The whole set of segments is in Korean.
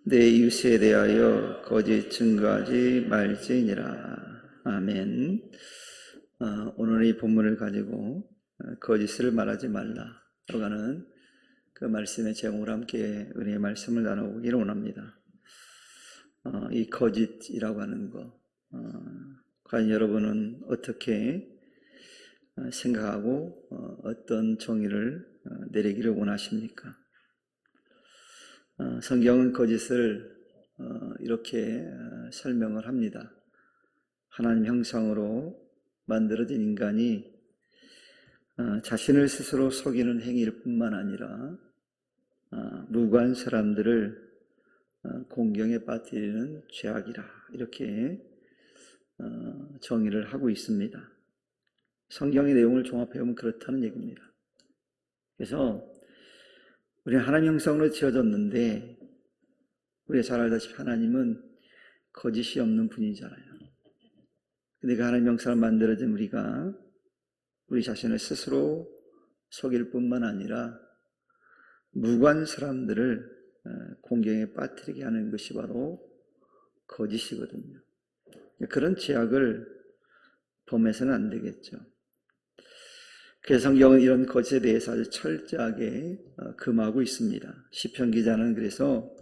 내 이웃에 대하여 거짓 증거하지 말지니라. 아멘. 오늘 이 본문을 가지고 거짓을 말하지 말라라고 하는 그 말씀의 제목으로 함께 은혜의 말씀을 나눠보기를 원합니다. 이 거짓이라고 하는 것, 과연 여러분은 어떻게 생각하고 어떤 정의를 내리기를 원하십니까? 성경은 거짓을 이렇게 설명을 합니다. 하나님 형상으로 만들어진 인간이 자신을 스스로 속이는 행위일 뿐만 아니라 무고한 사람들을 공경에 빠뜨리는 죄악이라, 이렇게 정의를 하고 있습니다. 성경의 내용을 종합해보면 그렇다는 얘기입니다. 그래서 우리는 하나님 형상으로 지어졌는데, 우리가 잘 알다시피 하나님은 거짓이 없는 분이잖아요. 근데 그 하나님 형상으로 만들어진 우리가 우리 자신을 스스로 속일 뿐만 아니라 무고한 사람들을 공경에 빠뜨리게 하는 것이 바로 거짓이거든요. 그런 죄악을 범해서는 안 되겠죠. 그래서 성경은 이런 거짓에 대해서 아주 철저하게 금하고 있습니다. 시편 기자는 그래서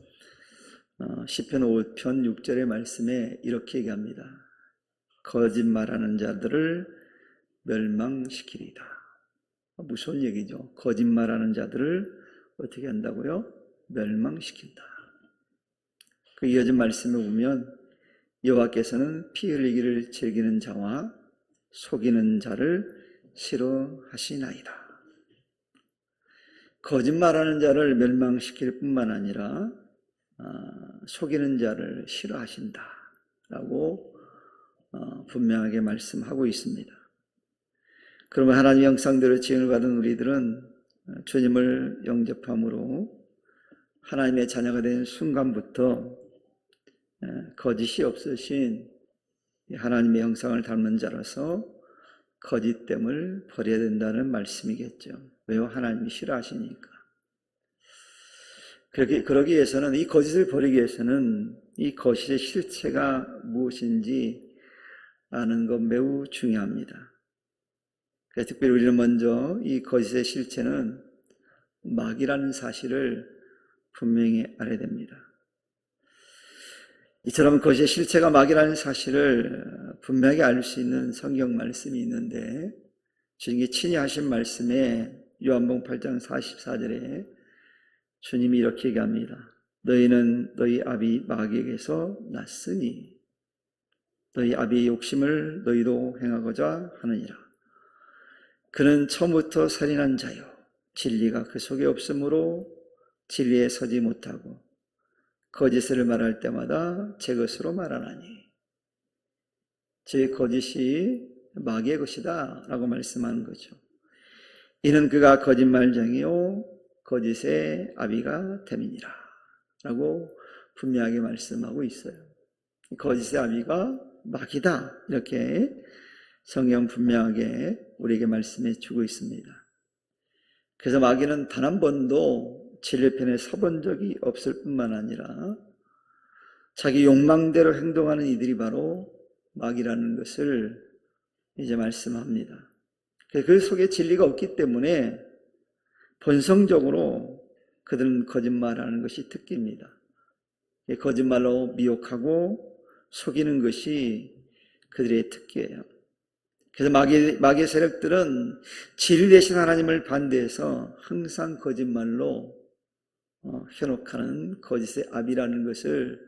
시편 5편 6절의 말씀에 이렇게 얘기합니다. 거짓말하는 자들을 멸망시키리다. 무서운 얘기죠. 거짓말하는 자들을 어떻게 한다고요? 멸망시킨다. 그 이어진 말씀에 보면 여호와께서는 피 흘리기를 즐기는 자와 속이는 자를 싫어하시나이다. 거짓말하는 자를 멸망시킬 뿐만 아니라 속이는 자를 싫어하신다라고 분명하게 말씀하고 있습니다. 그러면 하나님 형상대로 지음을 받은 우리들은 주님을 영접함으로 하나님의 자녀가 된 순간부터 거짓이 없으신 하나님의 형상을 닮은 자라서 거짓됨을 버려야 된다는 말씀이겠죠. 왜요? 하나님이 싫어하시니까. 그러기 위해서는, 이 거짓을 버리기 위해서는 이 거짓의 실체가 무엇인지 아는 것 매우 중요합니다. 그래서 특별히 우리는 먼저 이 거짓의 실체는 마귀라는 사실을 분명히 알아야 됩니다. 이처럼 거짓의 실체가 마귀라는 사실을 분명하게 알 수 있는 성경 말씀이 있는데, 주님이 친히 하신 말씀에 요한복음 8장 44절에 주님이 이렇게 얘기합니다. 너희는 너희 아비 마귀에게서 났으니 너희 아비의 욕심을 너희도 행하고자 하느니라. 그는 처음부터 살인한 자요, 진리가 그 속에 없으므로 진리에 서지 못하고 거짓을 말할 때마다 제 것으로 말하나니, 제 거짓이 마귀의 것이다 라고 말씀하는 거죠. 이는 그가 거짓말쟁이요 거짓의 아비가 됨이니라 라고 분명하게 말씀하고 있어요. 거짓의 아비가 마귀다, 이렇게 성경 분명하게 우리에게 말씀해 주고 있습니다. 그래서 마귀는 단 한 번도 진리편에 서본 적이 없을 뿐만 아니라 자기 욕망대로 행동하는 이들이 바로 마귀라는 것을 이제 말씀합니다. 그 속에 진리가 없기 때문에 본성적으로 그들은 거짓말하는 것이 특기입니다. 거짓말로 미혹하고 속이는 것이 그들의 특기예요. 그래서 마귀의 세력들은 진리 되신 하나님을 반대해서 항상 거짓말로 현혹하는 거짓의 아비라는 것을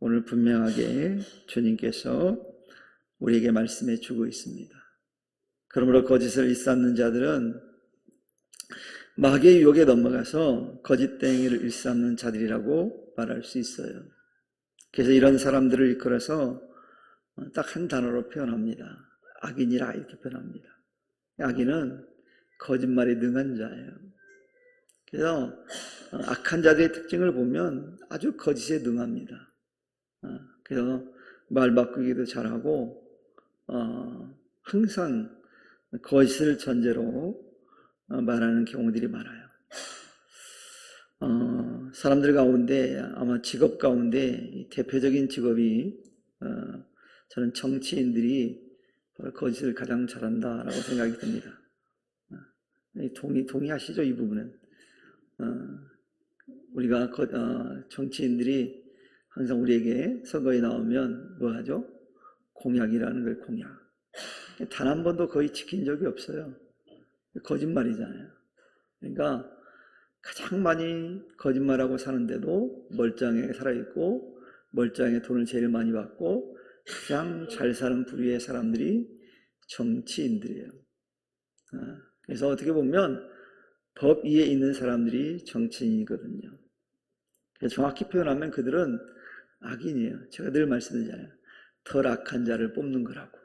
오늘 분명하게 주님께서 우리에게 말씀해 주고 있습니다. 그러므로 거짓을 일삼는 자들은 마귀의 유혹에 넘어가서 거짓된 일을 일삼는 자들이라고 말할 수 있어요. 그래서 이런 사람들을 일컬어서 딱 한 단어로 표현합니다. 악인이라, 이렇게 표현합니다. 악인은 거짓말에 능한 자예요. 그래서 악한 자들의 특징을 보면 아주 거짓에 능합니다. 그래서 말 바꾸기도 잘하고 항상 거짓을 전제로 말하는 경우들이 많아요. 사람들 가운데 아마 직업 가운데 대표적인 직업이 저는 정치인들이 거짓을 가장 잘한다라고 생각이 듭니다. 동의하시죠? 이 부분은 우리가 정치인들이 항상 우리에게 선거에 나오면 뭐 하죠? 공약이라는 걸 공약. 단 한 번도 거의 지킨 적이 없어요. 거짓말이잖아요. 그러니까 가장 많이 거짓말하고 사는데도 멀쩡하게 살아있고 멀쩡하게 돈을 제일 많이 받고 가장 잘 사는 부류의 사람들이 정치인들이에요. 그래서 어떻게 보면 법 위에 있는 사람들이 정치인이거든요. 그래서 정확히 표현하면 그들은 악인이에요. 제가 늘 말씀드리잖아요. 덜 악한 자를 뽑는 거라고.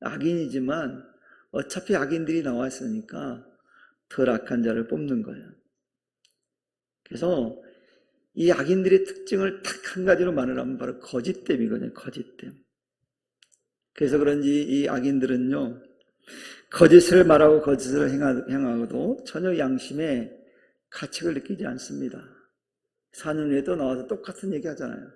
악인이지만 어차피 악인들이 나왔으니까 덜 악한 자를 뽑는 거예요. 그래서 이 악인들의 특징을 딱 한 가지로 말하면 바로 거짓됨이거든요. 거짓됨. 그래서 그런지 이 악인들은요, 거짓을 말하고 거짓을 행하고도 전혀 양심의 가책을 느끼지 않습니다. 4년 후에 또 나와서 똑같은 얘기 하잖아요.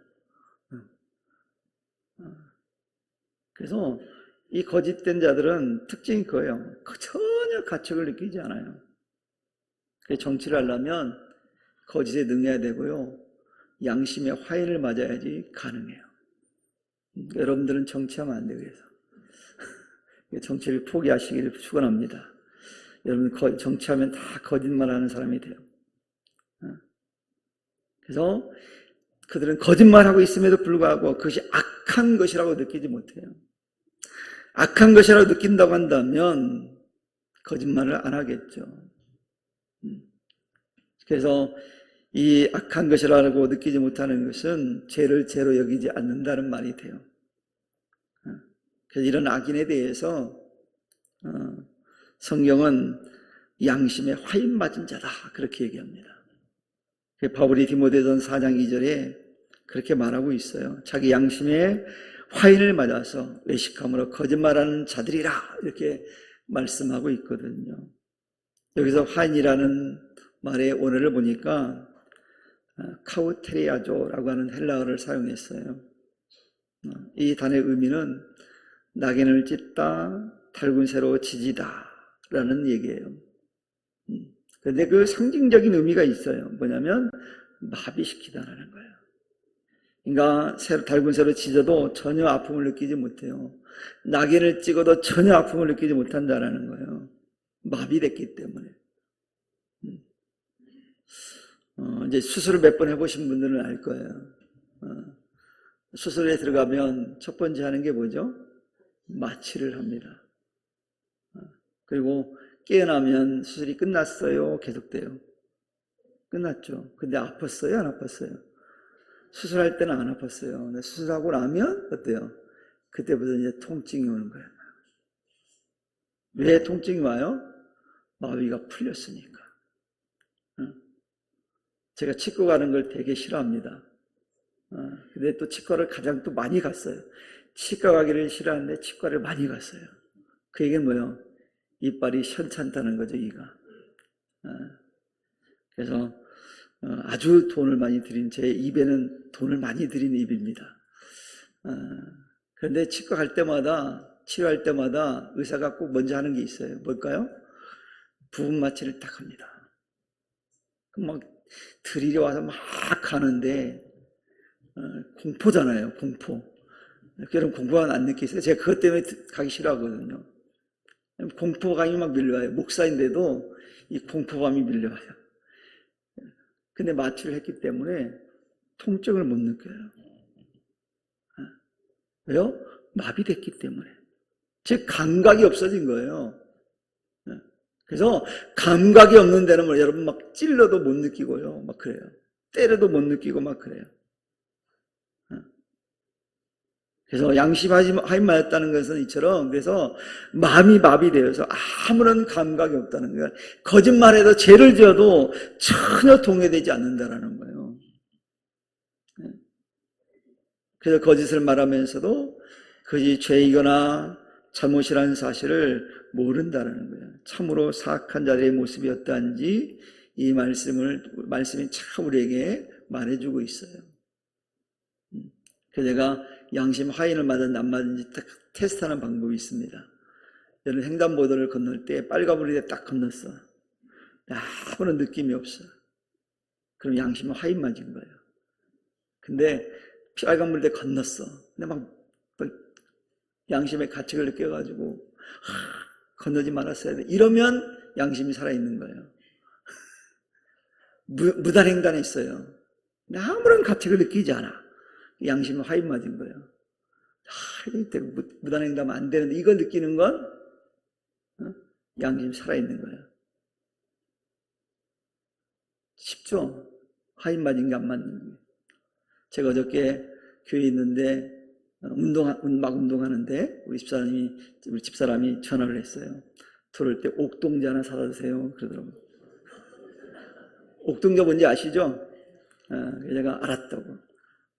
그래서 이 거짓된 자들은 특징이 그거예요. 전혀 가책을 느끼지 않아요. 그래서 정치를 하려면 거짓에 능해야 되고요. 양심의 화인을 맞아야지 가능해요. 여러분들은 정치하면 안 돼요. 그래서 정치를 포기하시기를 축원합니다. 여러분 정치하면 다 거짓말하는 사람이 돼요. 그래서 그들은 거짓말하고 있음에도 불구하고 그것이 악한 것이라고 느끼지 못해요. 악한 것이라고 느낀다고 한다면 거짓말을 안 하겠죠. 그래서 이 악한 것이라고 느끼지 못하는 것은 죄를 죄로 여기지 않는다는 말이 돼요. 그래서 이런 악인에 대해서 성경은 양심의 화인 맞은 자다 그렇게 얘기합니다. 바울이 디모데전 4장 2절에 그렇게 말하고 있어요. 자기 양심의 화인을 맞아서 외식함으로 거짓말하는 자들이라 이렇게 말씀하고 있거든요. 여기서 화인이라는 말의 원어를 보니까 카우테리아조라고 하는 헬라어를 사용했어요. 이 단어의 의미는 낙인을 찢다, 달군 새로 지지다 라는 얘기예요. 그런데 그 상징적인 의미가 있어요. 뭐냐면 마비시키다라는 거예요. 그러니까 달군 새로 지져도 전혀 아픔을 느끼지 못해요. 낙인을 찍어도 전혀 아픔을 느끼지 못한다라는 거예요. 마비됐기 때문에. 이제 수술을 몇 번 해보신 분들은 알 거예요. 수술에 들어가면 첫 번째 하는 게 뭐죠? 마취를 합니다. 그리고 깨어나면 수술이 끝났어요? 계속돼요? 끝났죠. 근데 아팠어요? 안 아팠어요? 수술할 때는 안 아팠어요. 근데 수술하고 나면 어때요? 그때부터 이제 통증이 오는 거예요. 왜 통증이 와요? 마비가 풀렸으니까. 제가 치과 가는 걸 되게 싫어합니다. 근데 또 치과를 가장 또 많이 갔어요. 치과 가기를 싫어하는데 치과를 많이 갔어요. 그 얘기는 뭐예요? 이빨이 현찮다는 거죠, 이가. 그래서 아주 돈을 많이 들인, 제 입에는 돈을 많이 들인 입입니다. 그런데 치과 갈 때마다, 치료할 때마다 의사가 꼭 먼저 하는 게 있어요. 뭘까요? 부분 마취를 딱 합니다. 막 들이려 와서 막 가는데 공포잖아요. 공포. 여러분 공포감 안 느끼세요? 제가 그것 때문에 가기 싫어하거든요. 공포감이 막 밀려와요. 목사인데도 이 공포감이 밀려와요. 근데 마취를 했기 때문에 통증을 못 느껴요. 왜요? 마비됐기 때문에. 즉 감각이 없어진 거예요. 그래서 감각이 없는 데는 뭐 여러분 막 찔러도 못 느끼고요. 막 그래요. 때려도 못 느끼고 막 그래요. 그래서 양심하지 말았다는 것은 이처럼 그래서 마음이 마비되어서 아무런 감각이 없다는 거예요. 거짓말해도 죄를 지어도 전혀 동요되지 않는다라는 거예요. 그래서 거짓을 말하면서도 그것이 죄이거나 잘못이라는 사실을 모른다는 거예요. 참으로 사악한 자들의 모습이 어떠한지 이 말씀이 참 우리에게 말해주고 있어요. 그래서 내가 양심 화인을 맞았는지 안 맞은지 딱 테스트하는 방법이 있습니다. 여러분 횡단보도를 건널 때 빨간불이 딱 건넜어. 아무런 느낌이 없어. 그럼 양심은 화인 맞은 거예요. 근데 빨간불 때 건넜어. 근데 막 양심의 가책을 느껴가지고 건너지 말았어야 돼. 이러면 양심이 살아있는 거예요. 무단횡단했어요. 근데 아무런 가책을 느끼지 않아. 양심은 화인 맞은 거예요. 무단횡단하면 안 되는데 이걸 느끼는 건 양심이 살아있는 거예요. 쉽죠? 화인 맞은 게 안 맞는 게. 제가 어저께 교회에 있는데 막 운동하는데 우리 집사람이 전화를 했어요. 들어올 때 옥동자 하나 사다 주세요. 그러더라고요. 옥동자 뭔지 아시죠? 제가 알았다고.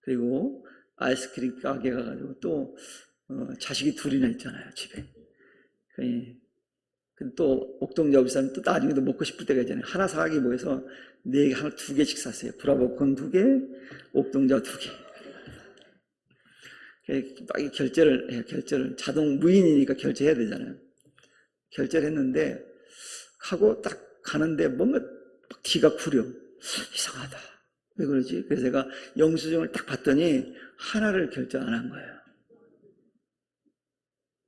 그리고 아이스크림 가게 가가지고 또 자식이 둘이나 있잖아요, 집에. 또 옥동자 우리 사람 또 나중에도 먹고 싶을 때가 있잖아요. 하나 사기 뭐해서 4개, 하나 2개씩 샀어요. 브라보콘 2개, 옥동자 2개. 결제를 해요. 결제를 자동 무인이니까 결제해야 되잖아요. 결제를 했는데 하고 딱 가는데 뭔가 기가 구려. 이상하다. 왜 그러지? 그래서 제가 영수증을 딱 봤더니 하나를 결제 안 한 거예요.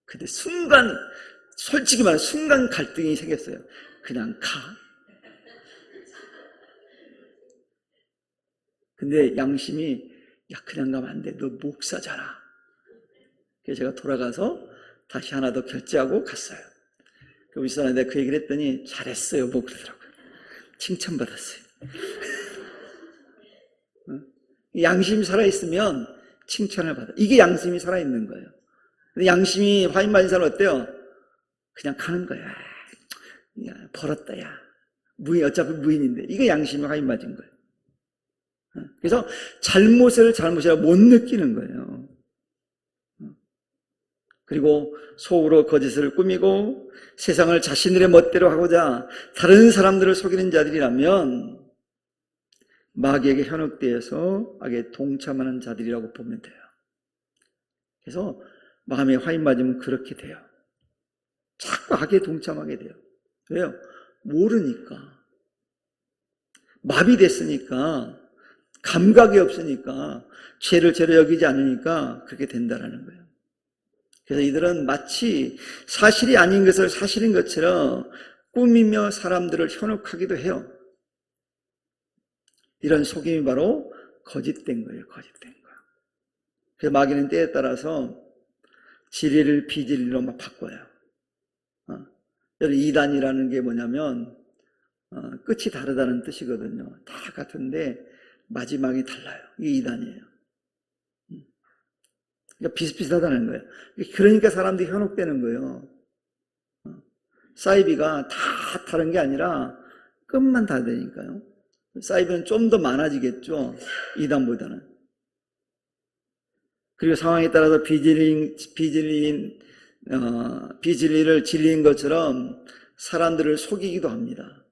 근데 솔직히 말해 순간 갈등이 생겼어요. 그냥 가. 근데 양심이 야 그냥 가면 안 돼. 너 목사잖아. 그래서 제가 돌아가서 다시 하나 더 결제하고 갔어요. 그 사람한테 그 얘기를 했더니 잘했어요. 뭐 그러더라고요. 칭찬받았어요. 양심이 살아있으면 칭찬을 받아. 이게 양심이 살아있는 거예요. 근데 양심이 화인 맞은 사람은 어때요? 그냥 가는 거야. 야, 벌었다, 야. 어차피 무인인데. 이게 양심이 화인 맞은 거예요. 그래서 잘못이라고 못 느끼는 거예요. 그리고 속으로 거짓을 꾸미고 세상을 자신들의 멋대로 하고자 다른 사람들을 속이는 자들이라면 마귀에게 현혹되어서 악에 동참하는 자들이라고 보면 돼요. 그래서 마음에 화인 맞으면 그렇게 돼요. 자꾸 악에 동참하게 돼요. 왜요? 모르니까. 마비됐으니까, 감각이 없으니까, 죄를 죄로 여기지 않으니까 그렇게 된다는 거예요. 그래서 이들은 마치 사실이 아닌 것을 사실인 것처럼 꾸미며 사람들을 현혹하기도 해요. 이런 속임이 바로 거짓된 거예요. 거짓된 거. 그래서 마귀는 때에 따라서 진리를 비진리로 막 바꿔요. 이단이라는 게 뭐냐면 끝이 다르다는 뜻이거든요. 다 같은데 마지막이 달라요. 이게 이단이에요. 그러니까 비슷비슷하다는 거예요. 그러니까 사람들이 현혹되는 거예요. 사이비가 다 다른 게 아니라 끝만 다르니까요. 사이비는 좀 더 많아지겠죠. 이단보다는. 그리고 상황에 따라서 비진리를 진리인 것처럼 사람들을 속이기도 합니다.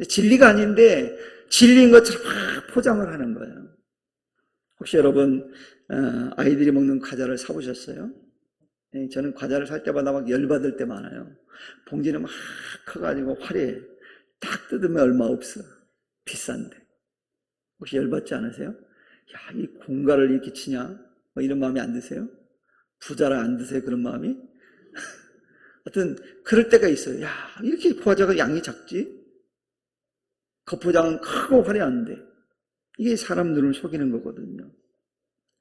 진리가 아닌데 진리인 것처럼 막 포장을 하는 거예요. 혹시 여러분 아이들이 먹는 과자를 사보셨어요? 저는 과자를 살 때마다 막 열받을 때 많아요. 봉지는 막 커가지고 화려해. 딱 뜯으면 얼마 없어. 비싼데. 혹시 열받지 않으세요? 야, 이 공가를 이렇게 치냐? 뭐 이런 마음이 안 드세요? 부자라 안 드세요? 그런 마음이? 하여튼 그럴 때가 있어요. 야, 이렇게 과자가 양이 작지? 겉포장은 크고 화려한데 이게 사람 눈을 속이는 거거든요.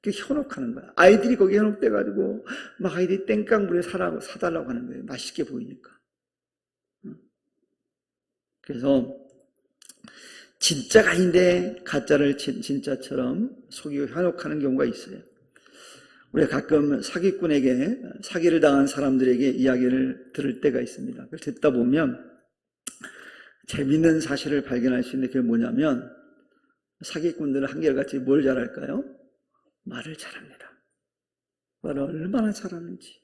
그게 현혹하는 거야. 아이들이 거기에 현혹돼가지고 막 아이들이 땡깡부에 사달라고 하는 거예요. 맛있게 보이니까. 그래서 진짜가 아닌데 가짜를 진짜처럼 속이고 현혹하는 경우가 있어요. 우리가 가끔 사기꾼에게 사기를 당한 사람들에게 이야기를 들을 때가 있습니다. 그걸 듣다 보면 재밌는 사실을 발견할 수 있는데 그게 뭐냐면 사기꾼들은 한결같이 뭘 잘할까요? 말을 잘합니다. 말을 얼마나 잘하는지.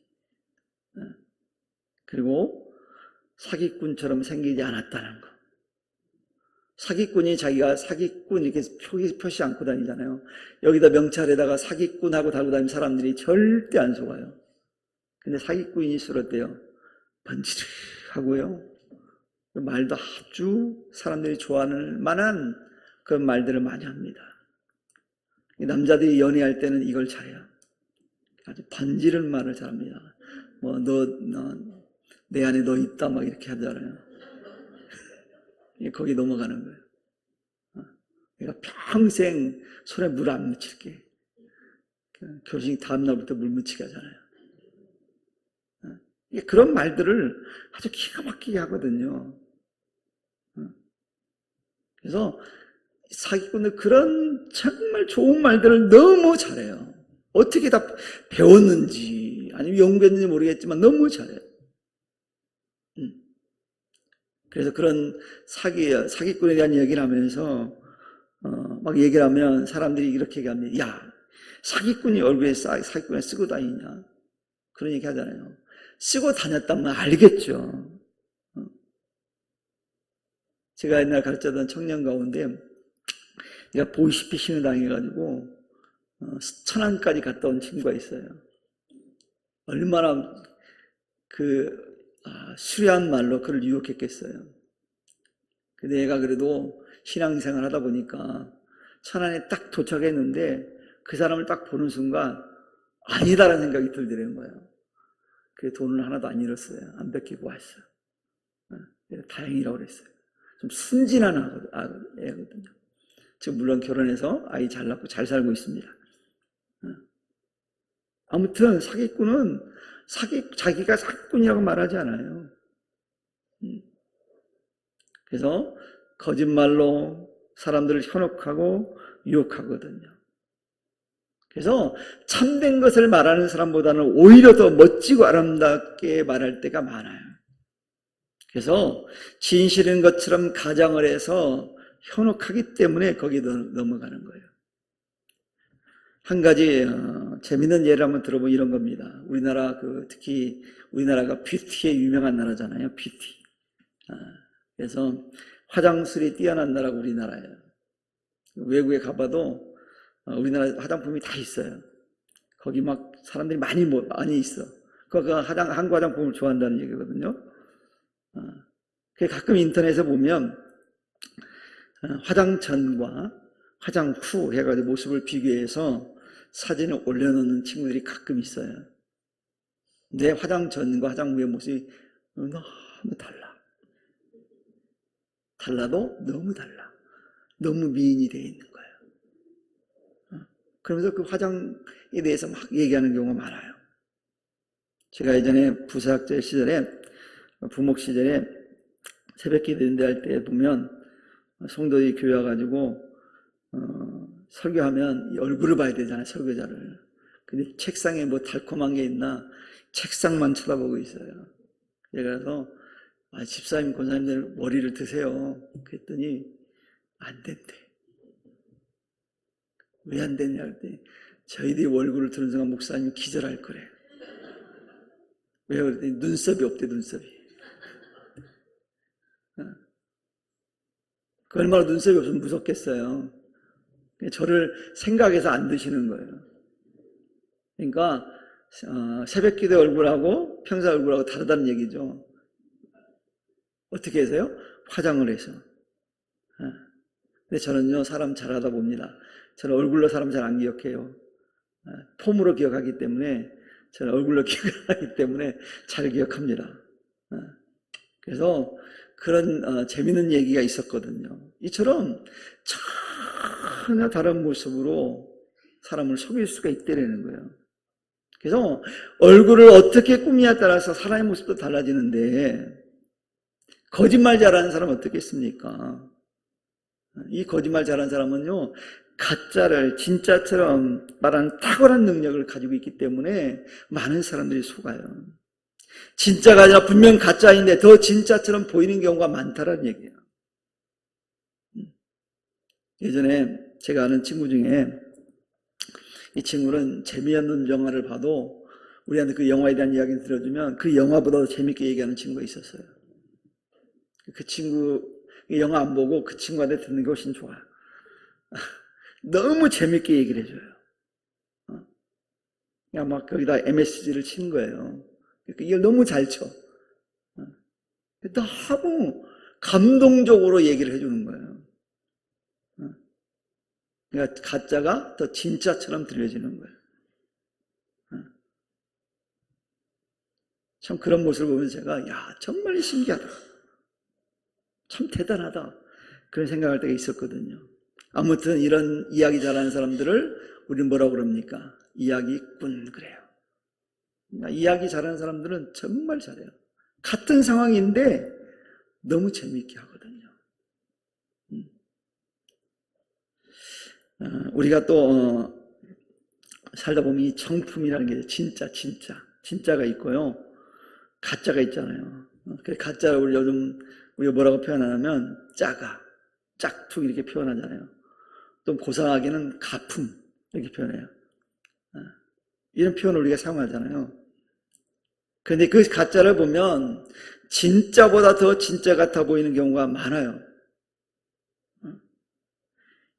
그리고 사기꾼처럼 생기지 않았다는 거. 사기꾼이 자기가 사기꾼 이렇게 표시 않고 다니잖아요. 여기다 명찰에다가 사기꾼하고 달고 다니는 사람들이 절대 안 속아요. 근데 사기꾼일수록 어때요? 번지르하고요. 말도 아주 사람들이 좋아할 만한 그런 말들을 많이 합니다. 남자들이 연애할 때는 이걸 잘해요. 아주 번지른 말을 잘합니다. 뭐 내 안에 너 있다 막 이렇게 하잖아요. 거기 넘어가는 거예요. 내가 평생 손에 물 안 묻힐게. 결혼식 다음 날부터 물 묻히게 하잖아요. 그런 말들을 아주 기가 막히게 하거든요. 그래서 사기꾼들 그런 정말 좋은 말들을 너무 잘해요. 어떻게 다 배웠는지 아니면 연구했는지 모르겠지만 너무 잘해요. 그래서 그런 사기꾼에 대한 얘기를 하면서 막 얘기를 하면 사람들이 이렇게 얘기합니다. 야, 사기꾼이 얼굴에 사기꾼을 쓰고 다니냐? 그런 얘기 하잖아요. 쓰고 다녔다면 알겠죠. 제가 옛날 가르쳤던 청년 가운데 내가 보이스피싱을 당해가지고 천안까지 갔다 온 친구가 있어요. 얼마나 수려한 말로 그를 유혹했겠어요. 근데 얘가 그래도 신앙생활 하다 보니까 천안에 딱 도착했는데 그 사람을 딱 보는 순간 아니다라는 생각이 들더라는 거예요. 그래서 돈을 하나도 안 잃었어요. 안 뺏기고 왔어요. 다행이라고 그랬어요. 좀 순진한 애거든요. 지금 물론 결혼해서 아이 잘 낳고 잘 살고 있습니다. 아무튼 사기꾼은 자기가 사기꾼이라고 말하지 않아요. 그래서 거짓말로 사람들을 현혹하고 유혹하거든요. 그래서 참된 것을 말하는 사람보다는 오히려 더 멋지고 아름답게 말할 때가 많아요. 그래서 진실인 것처럼 가장을 해서 현혹하기 때문에 거기에 넘어가는 거예요. 한 가지 재미있는 예를 한번 들어보면 이런 겁니다. 우리나라 특히 우리나라가 뷰티에 유명한 나라잖아요. 뷰티. 그래서 화장술이 뛰어난 나라가 우리나라예요. 외국에 가봐도 우리나라 화장품이 다 있어요. 거기 막 사람들이 많이 있어. 한국 화장품을 좋아한다는 얘기거든요. 가끔 인터넷에 보면 화장 전과 화장 후 해가지고 모습을 비교해서 사진을 올려놓는 친구들이 가끔 있어요. 내 화장 전과 화장 후의 모습이 너무 달라. 달라도 너무 달라. 너무 미인이 되어 있는 거예요. 그러면서 그 화장에 대해서 막 얘기하는 경우가 많아요. 제가 예전에 부사학자 시절에, 부목 시절에 새벽기도 인도할 때 보면 성도들이 교회 와가지고 설교하면 얼굴을 봐야 되잖아요, 설교자를. 근데 책상에 뭐 달콤한 게 있나 책상만 쳐다보고 있어요. 그래서 집사님, 권사님들 머리를 드세요. 그랬더니 안 된대. 왜 안 됐냐 그랬더니 저희들이 얼굴을 드는 순간 목사님 기절할 거래. 왜요? 그랬더니 눈썹이 없대, 눈썹이. 그 얼마나 눈썹이 없으면 무섭겠어요. 저를 생각해서 안 드시는 거예요. 그러니까 새벽 기도 얼굴하고 평소 얼굴하고 다르다는 얘기죠. 어떻게 해서요? 화장을 해서. 근데 저는요, 사람 잘하다 봅니다. 저는 얼굴로 사람 잘 안 기억해요. 폼으로 기억하기 때문에, 저는 얼굴로 기억하기 때문에 잘 기억합니다. 그래서 그런 재밌는 얘기가 있었거든요. 이처럼 전혀 다른 모습으로 사람을 속일 수가 있다는 거예요. 그래서 얼굴을 어떻게 꾸미냐에 따라서 사람의 모습도 달라지는데 거짓말 잘하는 사람은 어떻겠습니까? 이 거짓말 잘하는 사람은요, 가짜를 진짜처럼 말하는 탁월한 능력을 가지고 있기 때문에 많은 사람들이 속아요. 진짜가 아니라 분명 가짜인데 더 진짜처럼 보이는 경우가 많다라는 얘기예요. 예전에 제가 아는 친구 중에 이 친구는 재미없는 영화를 봐도 우리한테 그 영화에 대한 이야기를 들어주면 그 영화보다 더 재밌게 얘기하는 친구가 있었어요. 그 친구 영화 안 보고 그 친구한테 듣는 게 훨씬 좋아. 너무 재밌게 얘기를 해줘요. 그냥 막 거기다 MSG를 치는 거예요. 이걸 너무 잘 쳐. 너무 감동적으로 얘기를 해주는 거예요. 그러니까 가짜가 더 진짜처럼 들려지는 거예요. 참 그런 모습을 보면서 제가 정말 신기하다. 참 대단하다. 그런 생각할 때가 있었거든요. 아무튼 이런 이야기 잘하는 사람들을 우리는 뭐라고 그럽니까? 이야기꾼 그래요. 이야기 잘하는 사람들은 정말 잘해요. 같은 상황인데 너무 재미있게 하거든요. 우리가 또 살다 보면 이 정품이라는 게 진짜가 있고요. 가짜가 있잖아요. 그래서 가짜를 우리 요즘 우리가 뭐라고 표현하냐면 짝퉁 이렇게 표현하잖아요. 또 고상하게는 가품 이렇게 표현해요. 이런 표현을 우리가 사용하잖아요. 그런데 그 가짜를 보면 진짜보다 더 진짜 같아 보이는 경우가 많아요.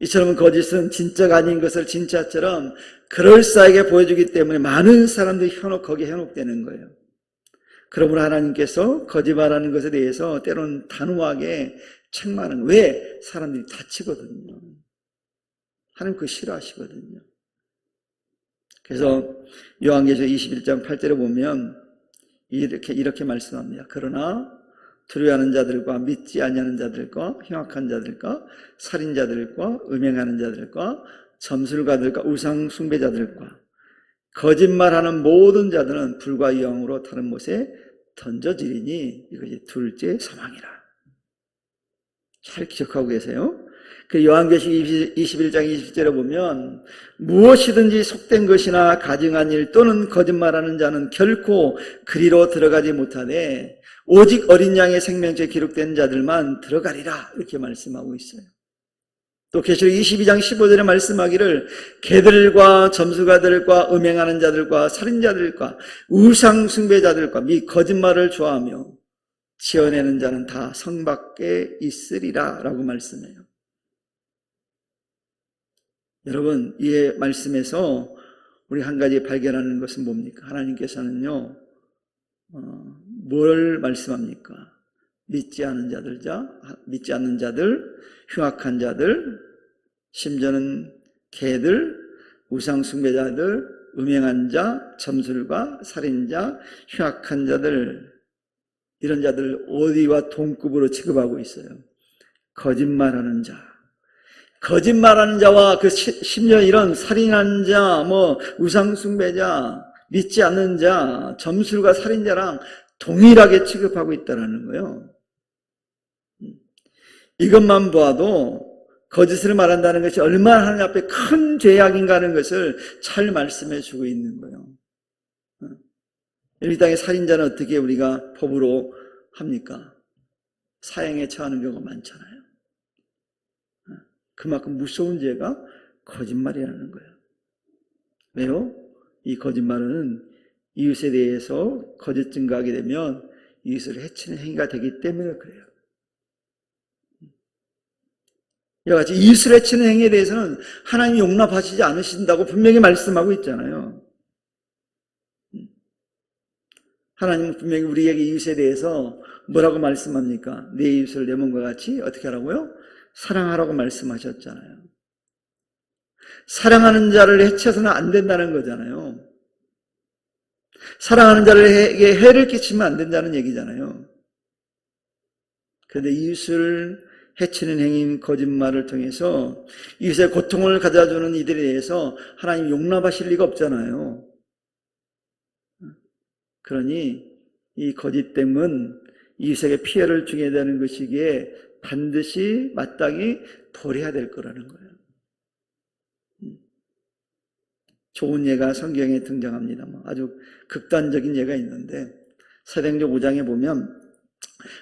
이처럼 거짓은 진짜가 아닌 것을 진짜처럼 그럴싸하게 보여주기 때문에 많은 사람들이 거기에 현혹되는 거예요. 그러므로 하나님께서 거짓말하는 것에 대해서 때로는 단호하게 책망하는, 왜? 사람들이 다치거든요. 하나님 그거 싫어하시거든요. 그래서 요한계시록 21장 8절에 보면 이렇게 말씀합니다. 그러나 두려워하는 자들과 믿지 아니하는 자들과 흉악한 자들과 살인자들과 음행하는 자들과 점술가들과 우상 숭배자들과 거짓말하는 모든 자들은 불과 영으로 타는 못에 던져지리니 이것이 둘째 사망이라. 잘 기억하고 계세요? 그 요한계시록 21장 20절에 보면 무엇이든지 속된 것이나 가증한 일 또는 거짓말하는 자는 결코 그리로 들어가지 못하되 오직 어린 양의 생명책에 기록된 자들만 들어가리라 이렇게 말씀하고 있어요. 또 계시록 22장 15절에 말씀하기를 개들과 점수가들과 음행하는 자들과 살인자들과 우상 숭배자들과 및 거짓말을 좋아하며 지어내는 자는 다 성 밖에 있으리라 라고 말씀해요. 여러분, 이 말씀에서 우리 한 가지 발견하는 것은 뭡니까? 하나님께서는요, 뭘 말씀합니까? 믿지 않는 자들, 흉악한 자들, 심지어는 개들, 우상숭배자들, 음행한 자, 점술가, 살인자, 흉악한 자들, 이런 자들 어디와 동급으로 취급하고 있어요. 거짓말하는 자와 심지어 이런 살인한 자, 우상숭배자, 믿지 않는 자, 점술가, 살인자랑 동일하게 취급하고 있다는 거예요. 이것만 보아도 거짓을 말한다는 것이 얼마나 하나님 앞에 큰 죄악인가 하는 것을 잘 말씀해 주고 있는 거예요. 이 땅의 살인자는 어떻게 우리가 법으로 합니까? 사형에 처하는 경우가 많잖아요. 그만큼 무서운 죄가 거짓말이라는 거예요. 왜요? 이 거짓말은 이웃에 대해서 거짓 증거하게 되면 이웃을 해치는 행위가 되기 때문에 그래요. 이와 같이 이웃을 해치는 행위에 대해서는 하나님이 용납하시지 않으신다고 분명히 말씀하고 있잖아요. 하나님은 분명히 우리에게 이웃에 대해서 뭐라고 말씀합니까? 내 이웃을 내 몸과 같이 어떻게 하라고요? 사랑하라고 말씀하셨잖아요. 사랑하는 자를 해쳐서는 안 된다는 거잖아요. 사랑하는 자에게 해를 끼치면 안 된다는 얘기잖아요. 그런데 이웃을 해치는 행위인 거짓말을 통해서 이웃의 고통을 가져주는 이들에 대해서 하나님 용납하실 리가 없잖아요. 그러니 이 거짓됨은 이웃에게 피해를 주게 되는 것이기에 반드시 마땅히 버려야 될 거라는 거예요. 좋은 예가 성경에 등장합니다. 아주 극단적인 예가 있는데 사도행전 5장에 보면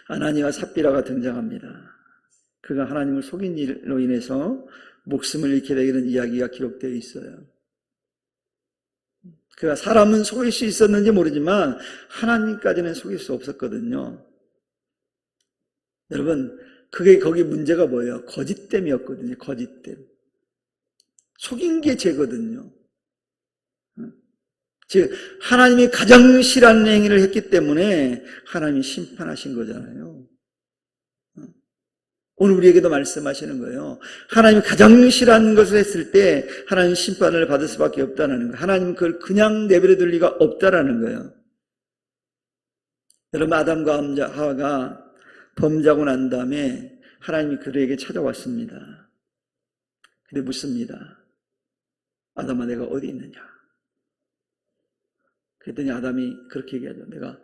아나니와 삽비라가 등장합니다. 그가 하나님을 속인 일로 인해서 목숨을 잃게 되는 이야기가 기록되어 있어요. 그가 사람은 속일 수 있었는지 모르지만 하나님까지는 속일 수 없었거든요. 여러분, 그게 거기 문제가 뭐예요? 거짓됨이었거든요. 거짓됨. 속인 게 죄거든요. 즉 하나님이 가장 싫어하는 행위를 했기 때문에 하나님이 심판하신 거잖아요. 오늘 우리에게도 말씀하시는 거예요. 하나님이 가장 싫어하는 것을 했을 때 하나님 심판을 받을 수밖에 없다는 거예요. 하나님 그걸 그냥 내버려 둘 리가 없다라는 거예요. 여러분, 아담과 하와가 범죄하고 난 다음에 하나님이 그들에게 찾아왔습니다. 근데 묻습니다. 아담아, 내가 어디 있느냐? 그랬더니 아담이 그렇게 얘기하죠. 내가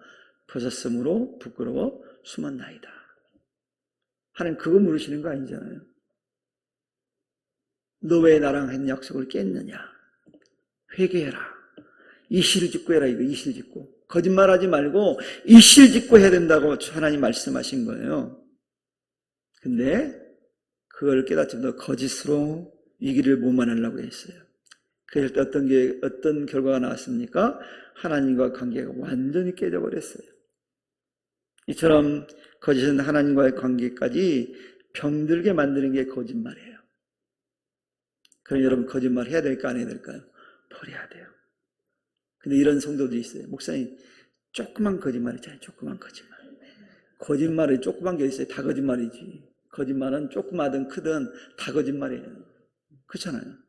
벗었으므로 부끄러워 숨었나이다. 하나님 그거 물으시는 거 아니잖아요. 너 왜 나랑 한 약속을 깼느냐? 회개해라. 이실 짓고 해라. 이거 이실 짓고. 거짓말하지 말고 이실 짓고 해야 된다고 하나님 말씀하신 거예요. 근데 그걸 깨닫지 못하고 거짓으로 위기를 모면하려고 했어요. 그럴 때 어떤 결과가 나왔습니까? 하나님과 관계가 완전히 깨져버렸어요. 이처럼 거짓은 하나님과의 관계까지 병들게 만드는 게 거짓말이에요. 그럼 여러분, 거짓말 해야 될까 안 해야 될까요? 버려야 돼요. 근데 이런 성도들이 있어요. 목사님, 조그만 거짓말 있잖아요. 조그만 거짓말. 거짓말이 조그만 게 있어요. 다 거짓말이지. 거짓말은 조그마든 크든 다 거짓말이에요. 그렇잖아요.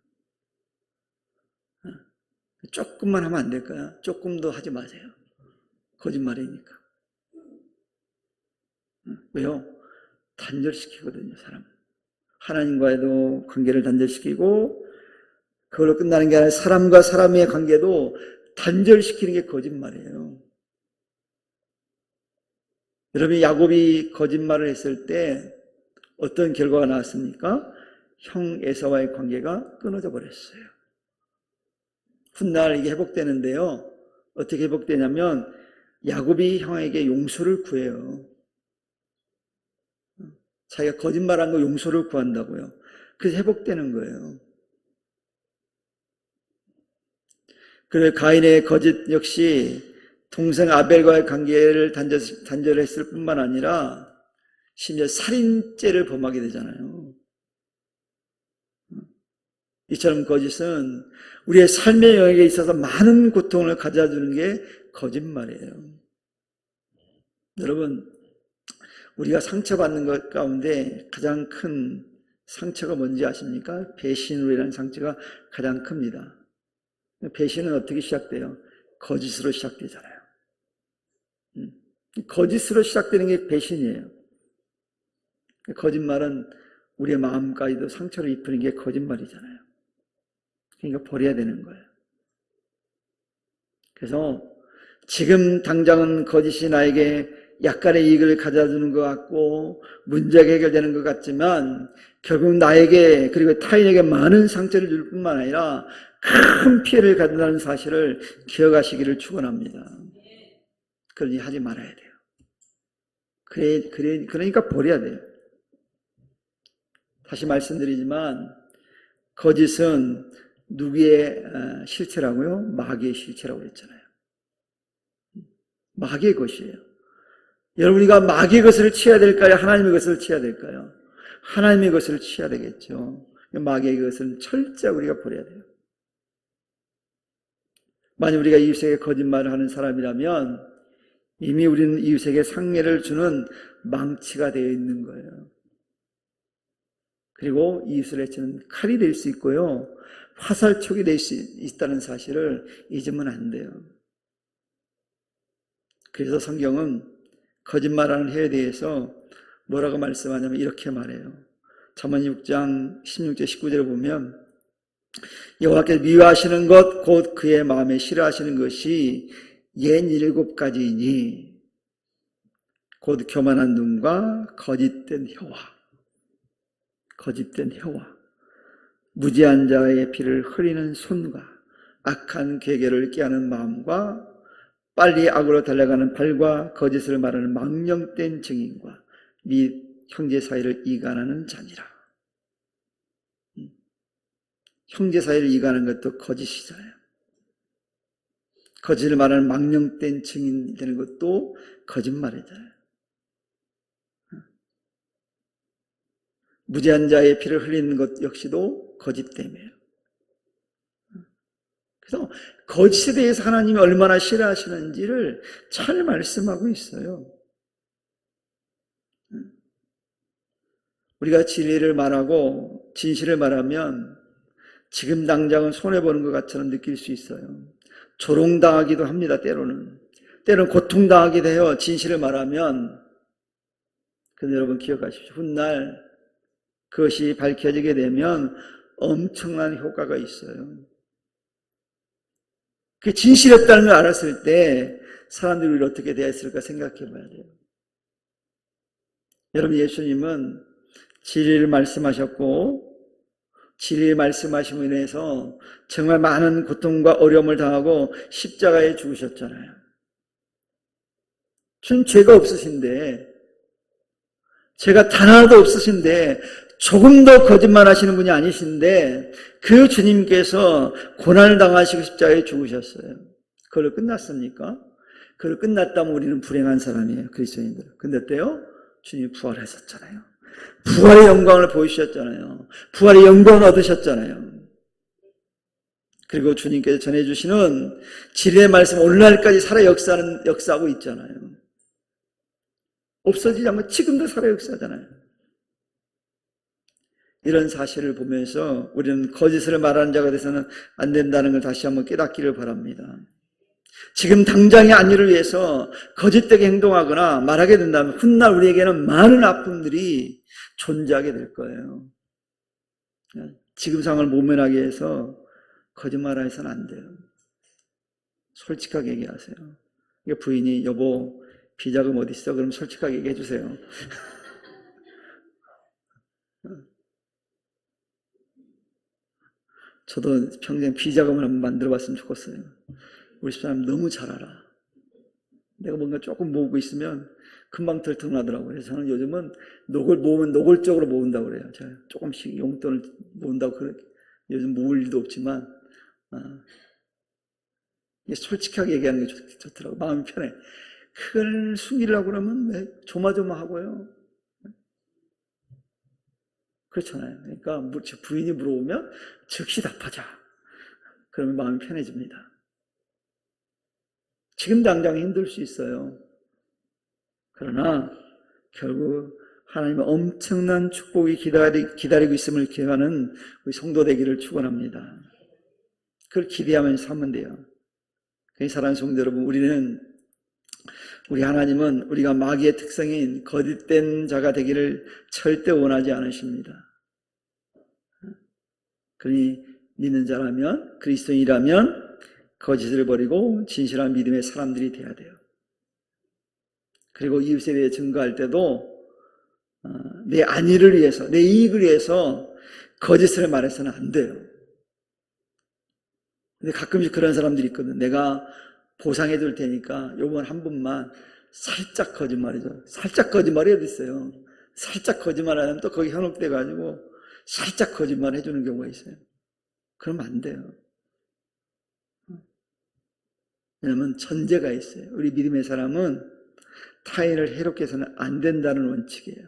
조금만 하면 안 될까요? 조금도 하지 마세요. 거짓말이니까. 왜요? 단절시키거든요, 사람. 하나님과도 관계를 단절시키고, 그걸로 끝나는 게 아니라 사람과 사람의 관계도 단절시키는 게 거짓말이에요. 여러분이 야곱이 거짓말을 했을 때 어떤 결과가 나왔습니까? 형 에사와의 관계가 끊어져 버렸어요. 훗날 이게 회복되는데요. 어떻게 회복되냐면 야곱이 형에게 용서를 구해요. 자기가 거짓말한 거 용서를 구한다고요. 그래서 회복되는 거예요. 그래서 가인의 거짓 역시 동생 아벨과의 관계를 단절했을 뿐만 아니라 심지어 살인죄를 범하게 되잖아요. 이처럼 거짓은 우리의 삶의 영역에 있어서 많은 고통을 가져다주는 게 거짓말이에요. 여러분, 우리가 상처받는 것 가운데 가장 큰 상처가 뭔지 아십니까? 배신으로 인한 상처가 가장 큽니다. 배신은 어떻게 시작돼요? 거짓으로 시작되잖아요. 거짓으로 시작되는 게 배신이에요. 거짓말은 우리의 마음까지도 상처를 입히는 게 거짓말이잖아요. 그러니까 버려야 되는 거예요. 그래서 지금 당장은 거짓이 나에게 약간의 이익을 가져다주는 것 같고 문제가 해결되는 것 같지만 결국 나에게 그리고 타인에게 많은 상처를 줄 뿐만 아니라 큰 피해를 가져다는 사실을 기억하시기를 축원합니다. 그러니 하지 말아야 돼요. 그러니까 버려야 돼요. 다시 말씀드리지만 거짓은 누구의 실체라고요? 마귀의 실체라고 그랬잖아요. 마귀의 것이에요. 여러분이가 마귀의 것을 취해야 될까요? 하나님의 것을 취해야 될까요? 하나님의 것을 취해야 되겠죠. 마귀의 것은 철저히 우리가 버려야 돼요. 만약 우리가 이웃에게 거짓말을 하는 사람이라면 이미 우리는 이웃에게 상해를 주는 망치가 되어 있는 거예요. 그리고 이웃을 해치는 칼이 될 수 있고요. 화살촉이 될 수 있다는 사실을 잊으면 안 돼요. 그래서 성경은 거짓말하는 해에 대해서 뭐라고 말씀하냐면 이렇게 말해요. 잠언 6장 16절 19절을 보면 여호와께서 미워하시는 것 곧 그의 마음에 싫어하시는 것이 67가지이니 곧 교만한 눈과 거짓된 혀와 무지한 자의 피를 흐리는 손과 악한 계계를 꾀하는 마음과 빨리 악으로 달려가는 발과 거짓을 말하는 망령된 증인과 및 형제 사이를 이간하는 자니라. 형제 사이를 이간하는 것도 거짓이잖아요. 거짓을 말하는 망령된 증인 되는 것도 거짓말이잖아요. 무죄한 자의 피를 흘리는 것 역시도 거짓됨이에요. 그래서 거짓에 대해서 하나님이 얼마나 싫어하시는지를 잘 말씀하고 있어요. 우리가 진리를 말하고 진실을 말하면 지금 당장은 손해보는 것 같처럼 느낄 수 있어요. 조롱당하기도 합니다. 때로는 고통당하기도 해요. 진실을 말하면. 근데 여러분 기억하십시오. 훗날 그것이 밝혀지게 되면 엄청난 효과가 있어요. 그 진실이었다는 걸 알았을 때 사람들이 우리를 어떻게 대했을까 생각해 봐야 돼요. 여러분, 예수님은 진리를 말씀하셨고 진리를 말씀하심으로 인해서 정말 많은 고통과 어려움을 당하고 십자가에 죽으셨잖아요. 주님 죄가 없으신데, 죄가 단 하나도 없으신데 조금 더 거짓말하시는 분이 아니신데 그 주님께서 고난을 당하시고 십자가에 죽으셨어요. 그걸로 끝났습니까? 그걸로 끝났다면 우리는 불행한 사람이에요. 그리스도인들. 근데 어때요? 주님이 부활하셨잖아요. 부활의 영광을 보이셨잖아요. 부활의 영광을 얻으셨잖아요. 그리고 주님께서 전해주시는 진리의 말씀 오늘날까지 살아 역사하고 있잖아요. 없어지지 않고 지금도 살아 역사하잖아요. 이런 사실을 보면서 우리는 거짓을 말하는 자가 돼서는 안 된다는 걸 다시 한번 깨닫기를 바랍니다. 지금 당장의 안위를 위해서 거짓되게 행동하거나 말하게 된다면 훗날 우리에게는 많은 아픔들이 존재하게 될 거예요. 지금 상황을 모면하기 위해서 거짓말해서는 안 돼요. 솔직하게 얘기하세요. 부인이 여보 비자금 어디 있어? 그럼 솔직하게 얘기해 주세요. 저도 평생 비자금을 한번 만들어 봤으면 좋겠어요. 우리 집사람 너무 잘 알아. 내가 뭔가 조금 모으고 있으면 금방 들통나더라고요. 그래서 저는 요즘은 모으면 노골적으로 모은다고 그래요. 제가 조금씩 용돈을 모은다고 요즘 모을 일도 없지만 솔직하게 얘기하는 게 좋더라고요. 마음이 편해. 그걸 숨기려고 그러면 조마조마하고요. 그렇잖아요. 그러니까 부인이 물어보면 즉시 답하자. 그러면 마음이 편해집니다. 지금 당장 힘들 수 있어요. 그러나 결국 하나님의 엄청난 축복이 기다리고 있음을 기대하는 우리 성도 되기를 축원합니다. 그걸 기대하면서 하면 돼요. 사랑하는 성도 여러분, 우리 하나님은 우리가 마귀의 특성인 거짓된 자가 되기를 절대 원하지 않으십니다. 그러니 믿는 자라면, 그리스도인이라면 거짓을 버리고 진실한 믿음의 사람들이 돼야 돼요. 그리고 이웃에 대해 증거할 때도 내 안위를 위해서, 내 이익을 위해서 거짓을 말해서는 안 돼요. 근데 가끔씩 그런 사람들이 있거든. 내가 보상해 줄 테니까 요번 한 번만 살짝 거짓말이죠. 살짝 거짓말이 어디 있어요. 살짝 거짓말하면 또 거기 현혹돼 가지고 살짝 거짓말 해주는 경우가 있어요. 그러면 안 돼요. 왜냐하면 전제가 있어요. 우리 믿음의 사람은 타인을 해롭게 해서는 안 된다는 원칙이에요.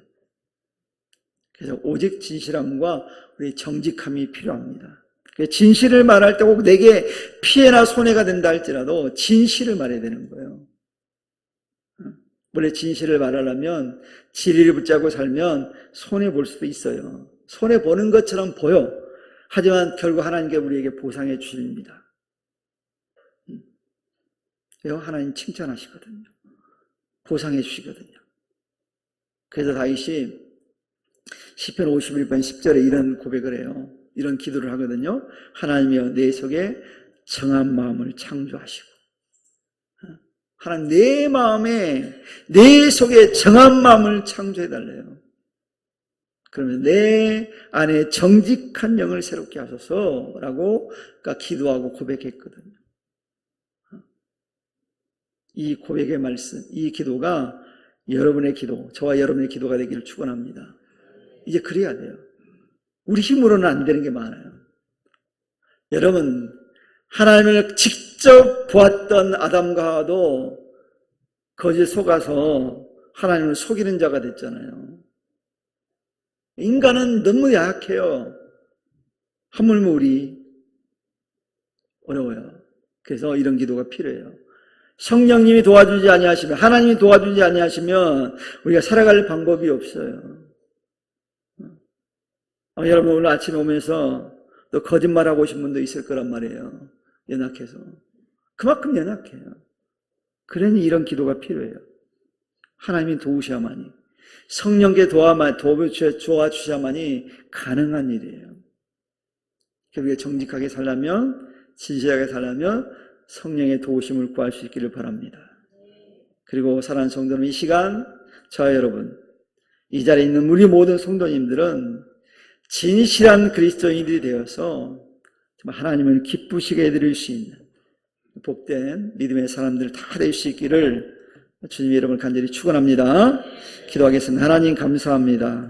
그래서 오직 진실함과 우리 정직함이 필요합니다. 진실을 말할 때 꼭 내게 피해나 손해가 된다 할지라도 진실을 말해야 되는 거예요. 원래 진실을 말하려면 진리를 붙잡고 살면 손해볼 수도 있어요. 손해보는 것처럼 보여. 하지만 결국 하나님께 우리에게 보상해 주십니다. 하나님 칭찬하시거든요. 보상해 주시거든요. 그래서 다윗이 시편 51편 10절에 이런 고백을 해요. 이런 기도를 하거든요. 하나님이여 내 속에 정한 마음을 창조하시고, 하나님 내 속에 정한 마음을 창조해달래요. 그러면 내 안에 정직한 영을 새롭게 하소서라고 기도하고 고백했거든요. 이 고백의 말씀, 이 기도가 여러분의 기도, 저와 여러분의 기도가 되기를 축원합니다. 이제 그래야 돼요. 우리 힘으로는 안 되는 게 많아요. 여러분, 하나님을 직접 보았던 아담과 하와도 거짓 속아서 하나님을 속이는 자가 됐잖아요. 인간은 너무 약해요. 하물며 우리 어려워요. 그래서 이런 기도가 필요해요. 성령님이 도와주지 아니하시면, 하나님이 도와주지 아니하시면 우리가 살아갈 방법이 없어요. 여러분 오늘 아침에 오면서 또 거짓말하고 오신 분도 있을 거란 말이에요. 연약해서. 그만큼 연약해요. 그러니 이런 기도가 필요해요. 하나님이 도우셔야만이, 성령께 도와주셔야만이 가능한 일이에요. 우리가 정직하게 살려면, 진실하게 살려면 성령의 도우심을 구할 수 있기를 바랍니다. 그리고 사랑하는 성도님, 이 시간 저와 여러분, 이 자리에 있는 우리 모든 성도님들은 진실한 그리스도인들이 되어서 정말 하나님을 기쁘시게 해드릴 수 있는 복된 믿음의 사람들 다 될 수 있기를 주님의 이름을 간절히 축원합니다. 기도하겠습니다. 하나님 감사합니다.